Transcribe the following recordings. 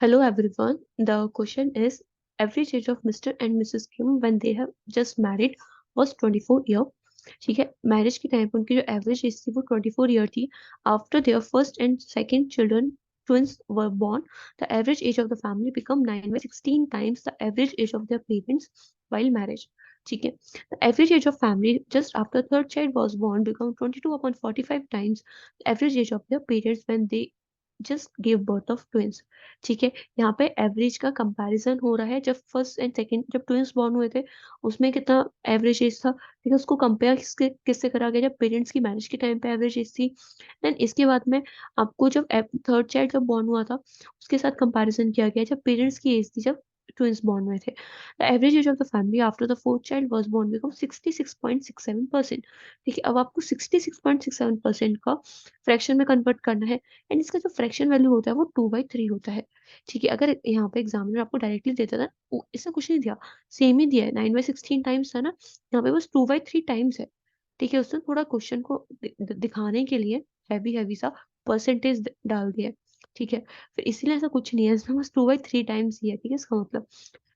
Hello everyone. The question is average age of Mr. and Mrs. Kim when they have just married was 24 year. ठीक है, marriage के time पे उनकी जो average age थी वो 24 ईयर थी. After their first and second children twins were born, the average age of the family become 9 by 16 times the average age of their parents while marriage. ठीक है, the average age of family just after third child was born become 22 upon 45 times the average age of their parents when they just gave birth of twins. ठीक है, यहाँ पे average का comparison हो रहा है. जब फर्स्ट एंड सेकंड जब ट्विंस बॉर्न हुए थे उसमें कितना एवरेज एज था, ठीक है, उसको कंपेयर किससे करा गया जब पेरेंट्स की मैरिज के टाइम पे एवरेज एज थी. देन इसके बाद में आपको जब थर्ड चाइल्ड जब बॉर्न हुआ था उसके साथ कंपैरिजन किया गया जब पेरेंट्स की एज थी जब ट्विंस बॉर्न हुए थे. The average age of the family after the fourth child was born become 66.67%. ठीक है, अब आपको 66.67% का फ्रैक्शन में कन्वर्ट करना है. एंड इसका जो फ्रैक्शन वैल्यू होता है वो 2/3 होता है. ठीक है, अगर यहाँ पे एग्जामिनर आपको डायरेक्टली देता था इसने कुछ नहीं दिया, सेम ही दिया है, 9/16 टाइम्स था ना, यहाँ पे बस 2/3 टाइम्स है. ठीक है, उसने थोड़ा क्वेश्चन को दिखाने के लिए हैवी हैवी सा परसेंटेज डाल दिया है. ठीक है, फिर इसीलिए ऐसा कुछ नहीं है, इसमें बस 2/3 टाइम्स ही है. ठीक है, इसका मतलब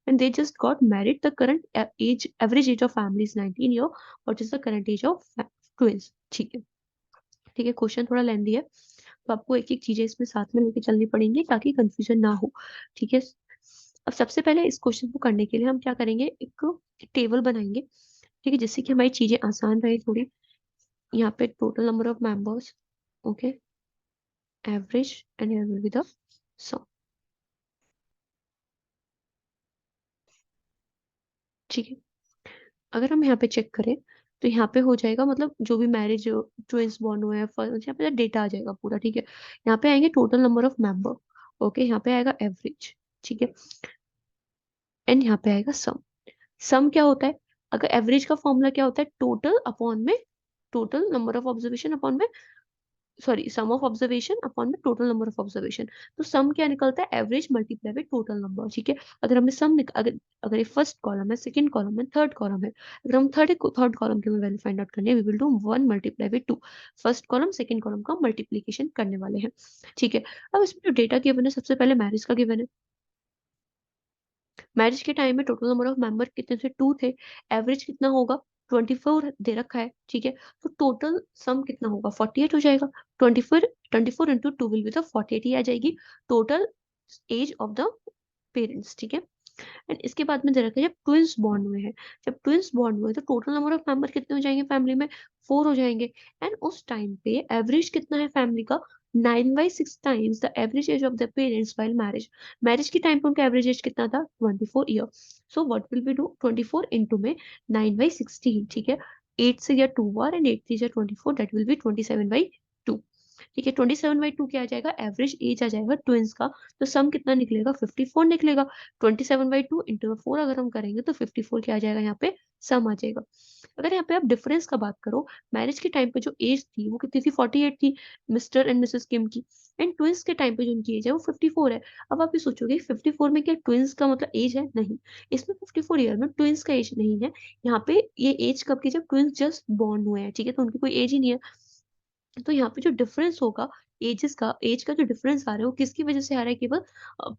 and they just got married. The current average age of family is 19 year. What is the current age of twins? ठीक है. ठीक है, क्वेश्चन थोड़ा लेंदी है तो आपको एक एक चीजें इसमें साथ में लेके चलनी पड़ेंगी ताकि कंफ्यूजन ना हो. ठीक है, अब सबसे पहले इस क्वेश्चन को करने के लिए हम क्या करेंगे, एक टेबल बनाएंगे. ठीक है, जिससे कि हमारी चीजें आसान रहे थोड़ी. यहाँ पे total number of members, okay, average and here will be the sum. ठीक है, अगर हम यहाँ पे चेक करें तो यहाँ पे हो जाएगा, मतलब जो भी मैरिज ट्विंस बॉर्न हुए हैं फर्स्ट, यहाँ पे डेटा आ जाएगा पूरा. ठीक है, यहाँ पे आएंगे total number of member, okay, यहाँ पे आएगा एवरेज. ठीक है, एंड यहाँ पे आएगा सम. सम क्या होता है, अगर एवरेज का फॉर्मूला क्या होता है, टोटल अपॉन में total number of observation upon में, sorry, sum of observation upon में टोटल नंबर ऑफ ऑब्जर्वेशन. तो सम क्या निकलता है, average multiply by total number. ठीक है, अगर हमें अगर अगर ये फर्स्ट कॉलम है, सेकंड कॉलम है, थर्ड कॉलम है, अगर हम थर्ड कॉलम की वैल्यू फाइंड आउट करनी है, we will do 1 multiply by 2. First column second column का मल्टीप्लीकेशन करने वाले हैं. ठीक है, अब इसमें जो डेटा गिवन है, सबसे पहले मैरिज का गिवन है. मैरिज के टाइम में टोटल नंबर ऑफ मेंबर कितने थे, 2 थे. एवरेज कितना होगा, 24 दे रखा है. ठीक है, तो टोटल सम कितना होगा, 48 हो जाएगा. 24 इंटू 2 विल बी द 48 ही आ जाएगी total age of the parents. ठीक है, एंड इसके बाद में दे रखा है जब ट्विंस बॉर्न हुए हैं, जब ट्विंस बॉर्न हुए तो टोटल नंबर ऑफ मेंबर कितने हो जाएंगे फैमिली में, 4 हो जाएंगे. एंड उस टाइम पे एवरेज कितना है फैमिली का, 9/6 times the average age of the parents while marriage. Marriage के टाइम पे उनका एवरेज एज कितना था, 24 year. So what will be do, 24 into में 9/16. ठीक है, 8 से या 2 बार एंड 8 3 24, दैट विल बी 27/2. ठीक है, 27/2 क्या आ जाएगा, एवरेज एज आ जाएगा ट्विंस का. तो सम कितना निकलेगा, 54 निकलेगा. 27/2 इंटू 4 अगर हम करेंगे तो 54 क्या आ जाएगा, यहाँ पे सम आ जाएगा. अगर यहाँ पे आप डिफरेंस का बात करो, मैरिज के टाइम पे जो एज थी वो कितनी थी, 48 थी मिस्टर एंड मिसेस किम की. एंड ट्विंस के टाइम पे जो उनकी एज है वो 54 है. अब आप ये सोचोगे 54 में क्या ट्विंस का मतलब एज है, नहीं. इसमें 54 ईयर में ट्विंस का एज नहीं है. यहाँ पे ये एज कब की, जब ट्विंस जस्ट बॉर्न हुए हैं. ठीक है, तो उनकी कोई एज ही नहीं है. तो यहाँ पे जो डिफरेंस होगा, एज का जो डिफरेंस आ रहा है वो किसकी वजह से आ रहा है, केवल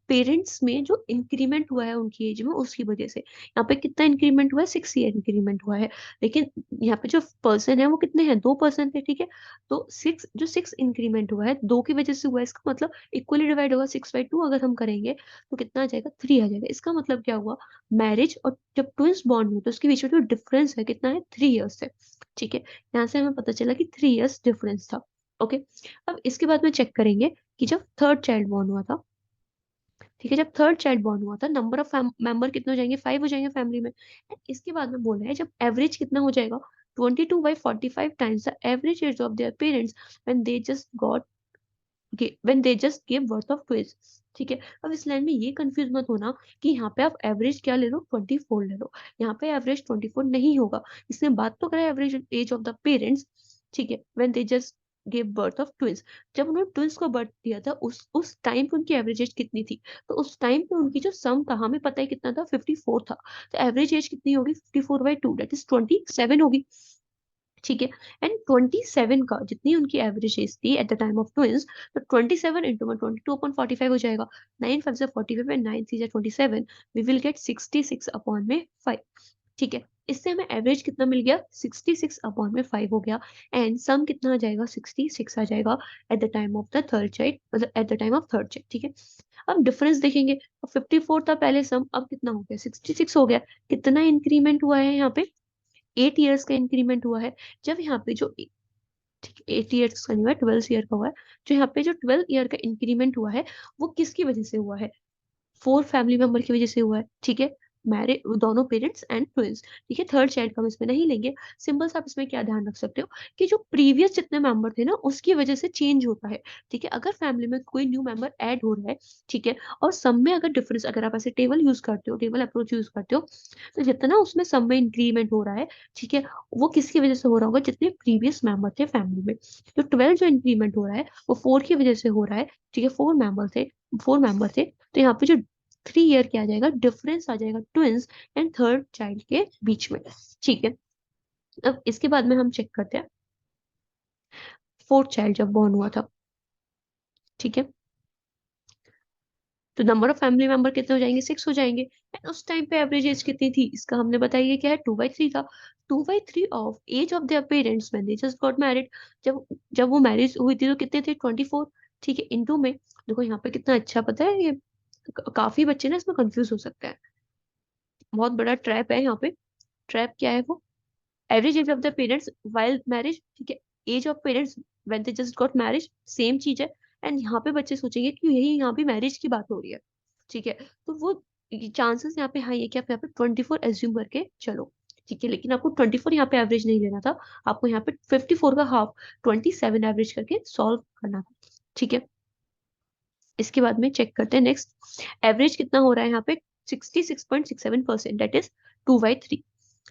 पेरेंट्स में जो इंक्रीमेंट हुआ है उनकी एज में उसकी वजह से. यहाँ पे कितना इंक्रीमेंट हुआ है, 6 ईयर इंक्रीमेंट हुआ है. लेकिन यहाँ पे जो पर्सन है वो कितने हैं, 2 पर्सन थे. ठीक है, तो 6 इंक्रीमेंट हुआ है 2 की वजह से हुआ है. इसका मतलब इक्वली डिवाइड होगा, 6/2 अगर हम करेंगे तो कितना आ जाएगा, 3 आ जाएगा. इसका मतलब क्या हुआ, मैरिज और जब ट्विंस बॉर्न हुए तो उसके बीच में जो डिफरेंस है कितना है, 3 ईयर्स है. ठीक है, यहाँ से हमें पता चला कि 3 ईयर्स डिफरेंस था. ओके, अब इसके बाद में चेक करेंगे कि जब थर्ड चाइल्ड बॉर्न हुआ था. ठीक है, जब थर्ड चाइल्ड बॉर्न हुआ था नंबर ऑफ मेंबर कितने हो जाएंगे, 5 हो जाएंगे फैमिली में. And इसके बाद में बोला है जब एवरेज कितना हो जाएगा, 22/45 times the average age of their parents when they just got when they just give birth of twins. ठीक है, अब इस लाइन में ये कंफ्यूज मत होना कि यहाँ पे आप एवरेज क्या ले लो, 24 ले लो. यहाँ पे एवरेज 24 नहीं होगा. इसने बात तो करा average age of the parents. ठीक है, when they just give birth of twins, जब उन्होंने ट्विंस को बर्थ दिया था उस टाइम पे उनकी एवरेज एज कितनी थी. तो उस टाइम पे उनकी जो सम था हमें पता है कितना था, 54 था. तो एवरेज एज कितनी होगी, 54/2 दैट इज 27 होगी. ठीक है। एंड 27 का जितनी उनकी एवरेज एज थी at the time of twins, तो 27 इंटू 22/45 हो जाएगा। 9 5 45 and 9 3 27, we will get 66 upon में 5। ठीक है, इससे हमें एवरेज कितना मिल गया, 66 अपॉन में 5 हो गया। एंड सम कितना आ जाएगा, 66 आ जाएगा at the time of the third child, मतलब at the time of third child. ठीक है, अब डिफरेंस देखेंगे। 54 था पहले सम, अब कितना हो गया, 66 हो गया। कितना इंक्रीमेंट हुआ है यहाँ पे, 8 ईयर्स का इंक्रीमेंट हुआ है। जब यहाँ पे जो, ठीक, 8 ईयर्स का नहीं हुआ, 12 ईयर का हुआ है। जो यहाँ पे जो 12 ईयर का इंक्रीमेंट हुआ है, वो किसकी वजह से हुआ है, 4 फैमिली मेंबर की वजह से हुआ है। ठीक है, मैरिड दोनों पेरेंट्स एंड ट्विंस। ठीक है, थर्ड चाइल्ड का हम इसमें नहीं लेंगे। सिंपल सा आप इसमें क्या ध्यान रख सकते हो कि जो प्रीवियस जितने मेंबर थे ना, उसकी वजह से चेंज होता है। ठीक है, अगर फैमिली में कोई न्यू मेंबर ऐड हो रहा है, ठीक है, और सब में अगर डिफरेंस, अगर आप ऐसे टेबल यूज करते हो, टेबल अप्रोच यूज करते हो, तो जितना उसमें सब में इंक्रीमेंट हो रहा है, ठीक है, वो किसकी वजह से हो रहा होगा, जितने प्रीवियस मेंबर थे फैमिली में। जो 12 जो इंक्रीमेंट हो रहा है, वो 4 की वजह से हो रहा है। ठीक है, 4 मेंबर थे। तो यहाँ पे जो 3 ईयर क्या आ जाएगा, डिफरेंस आ जाएगा ट्विंस एंड थर्ड चाइल्ड के बीच में। ठीक है, अब इसके बाद में हम चेक करते हैं फोर्थ चाइल्ड जब बॉर्न हुआ था। ठीक है, तो नंबर ऑफ फैमिली मेंबर कितने हो जाएंगे, 6 हो जाएंगे। एंड उस टाइम पे एवरेज एज कितनी थी, इसका हमने बताया क्या है, 2/3 था। 2/3 of age of their parents when they just got married. जब जब वो मैरिज हुई थी तो कितने थे, 24। ठीक है, इनटू में देखो यहाँ पे कितना अच्छा, पता है ये काफी बच्चे ना इसमें कंफ्यूज हो सकते हैं। बहुत बड़ा ट्रैप है यहाँ पे। ट्रैप क्या है वो, average age of the parents while marriage. ठीक है, age of parents when they just got marriage, same चीज है। एंड यहाँ पे बच्चे सोचेंगे कि यही यहाँ पे मैरिज की बात हो रही है। ठीक है, तो वो चांसेस यहाँ पे हाई है कि आप यहाँ पे 24 एज्यूम करके चलो। ठीक है, लेकिन आपको 24 यहाँ पे एवरेज नहीं लेना था, आपको यहाँ पे 54 का हाफ 27 एवरेज करके सॉल्व करना था। ठीक है, इसके बाद में चेक करते हैं नेक्स्ट, एवरेज कितना हो रहा है यहाँ पे, 66.67%, दैट इज 2/3।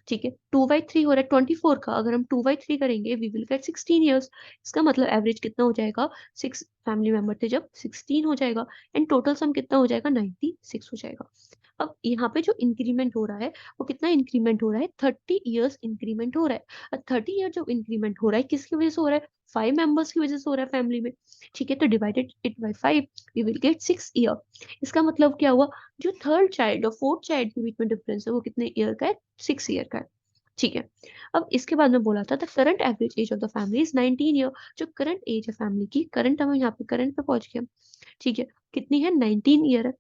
ठीक है, 2/3 हो रहा है 24 का, अगर हम 2/3 करेंगे वी विल गेट 16 ईयर्स। इसका मतलब एवरेज कितना हो जाएगा, 6 फैमिली मेंबर थे जब 16 हो जाएगा। एंड टोटल सम कितना हो जाएगा, 96 हो जाएगा। अब यहाँ पे जो इंक्रीमेंट हो रहा है, वो कितना इंक्रीमेंट हो रहा है, 30 ईयर्स इंक्रीमेंट हो रहा है। और 30 ईयर जो इंक्रीमेंट हो रहा है किसकी वजह से हो रहा है, 5 मेंबर्स की वजह से हो रहा है फैमिली में। ठीक है, तो divided it by 5, we will get 6 year. इसका मतलब क्या हुआ, जो थर्ड चाइल्ड और फोर्थ चाइल्ड के बीच में डिफरेंस है वो कितने ईयर का है, 6 ईयर का है। ठीक है, अब इसके बाद में बोला था the current average age of the family is 19 year. जो करंट एज है फैमिली की, करंट हम यहाँ पे करंट पे पहुंच गए। ठीक है, कितनी है, 19 ईयर है।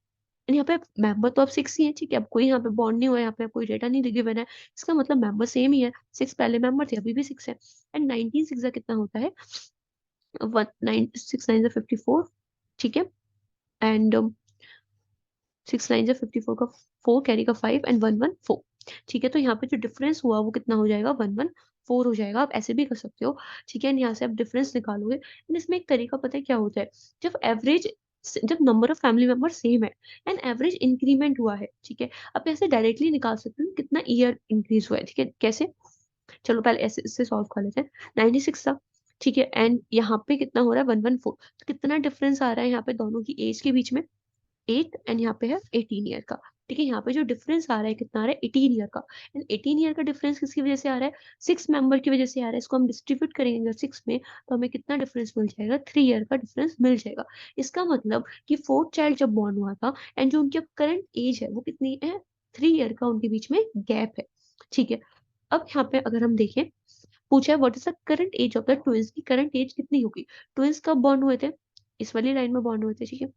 And यहाँ पे मेंबर तो अब 6 ही है। ठीक है, अब कोई यहाँ पे बॉन्ड नहीं हुआ है, यहाँ पे कोई डेटा नहीं गिवन है, इसका मतलब मेंबर सेम ही है। 6 पहले मेंबर थे, अभी भी 6 है। एंड 19 6 कितना होता है, 6 9 54। ठीक है, एंड 6 9 54 का 4 कैरी का 5 एंड 1 1 4। ठीक है, तो यहाँ पे जो डिफरेंस हुआ वो कितना हो जाएगा, 1 1 4 हो जाएगा। आप ऐसे भी कर सकते हो। ठीक है, यहाँ से आप डिफरेंस निकालोगे। एंड इसमें एक तरीका पता है क्या होता है, जब number of family member same है एंड एवरेज इंक्रीमेंट हुआ है, ठीक है, आप ऐसे डायरेक्टली निकाल सकते हो कितना ईयर इंक्रीज हुआ है। ठीक है, कैसे, चलो पहले ऐसे इससे सॉल्व कर लेते हैं। 96 था। ठीक है, एंड यहाँ पे कितना हो रहा है, 1 1 4। तो कितना डिफरेंस आ रहा है यहाँ पे दोनों की एज के बीच में, 8, एंड यहाँ पे है 18 ईयर का। ठीक है, यहाँ पे जो डिफरेंस आ रहा है कितना आ रहा है, 18 ईयर का। एंड 18 ईयर का डिफरेंस किसकी वजह से आ रहा है, 6 मेंबर की वजह से आ रहा है। इसको हम डिस्ट्रीब्यूट करेंगे अगर 6 में, तो हमें कितना डिफरेंस मिल जाएगा, 3 ईयर का डिफरेंस मिल जाएगा। इसका मतलब कि फोर्थ चाइल्ड जब बॉर्न हुआ था एंड जो उनकी करंट एज है वो कितनी है, 3 ईयर का उनके बीच में गैप है। ठीक है, अब यहाँ पे अगर हम देखें, पूछा है what is the current age of the twins, की करंट एज कितनी होगी। ट्विंस कब बॉर्न हुए थे, इस वाली लाइन में बॉर्न हुए थे। ठीक है,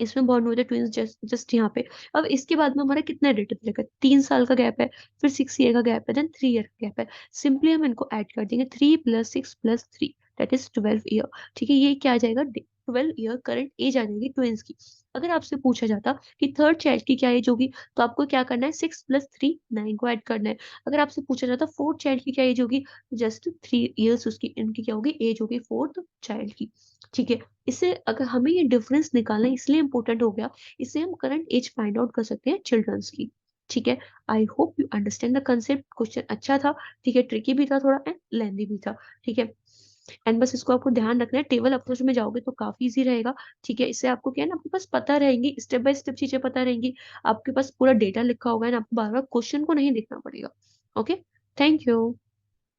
इसमें बॉर्न हुए थे ट्विंस जस्ट यहाँ पे। अब इसके बाद में हमारा कितना डेटा मिलेगा, 3 साल का गैप है, फिर 6 ईयर का गैप है, देन 3 ईयर का गैप है। सिंपली हम इनको ऐड कर देंगे, 3 + 6 + 3, दैट इज 12 ईयर। ठीक है, ये क्या आ जाएगा, 12 ईयर करंट एज आ जाएगी ट्विंस की। अगर आपसे पूछा जाता कि थर्ड चाइल्ड की क्या एज होगी, तो आपको क्या करना है, 6 + 3 9 को ऐड करना है। अगर आपसे पूछा जाता फोर्थ चाइल्ड की क्या एज होगी, जस्ट 3 ईयर्स उसकी इनकी क्या होगी, एज होगी फोर्थ चाइल्ड की। ठीक है, इससे अगर हमें ये डिफरेंस निकालना इसलिए इंपॉर्टेंट हो गया, इससे हम करंट एज फाइंड आउट कर सकते हैं चिल्ड्रंस की। ठीक है, I hope you understand the concept. Question अच्छा था, ठीक है, ट्रिकी भी था थोड़ा एंड लेंदी भी था। ठीक है, एंड बस इसको आपको ध्यान रखना है, टेबल अप्रोच में जाओगे तो काफी इजी रहेगा। ठीक है, इससे आपको क्या है ना, आपके पास पता रहेंगी, स्टेप बाय स्टेप चीजें पता रहेंगी। आपके पास पूरा डेटा लिखा होगा एंड आपको बार बार क्वेश्चन को नहीं देखना पड़ेगा। Okay, thank you.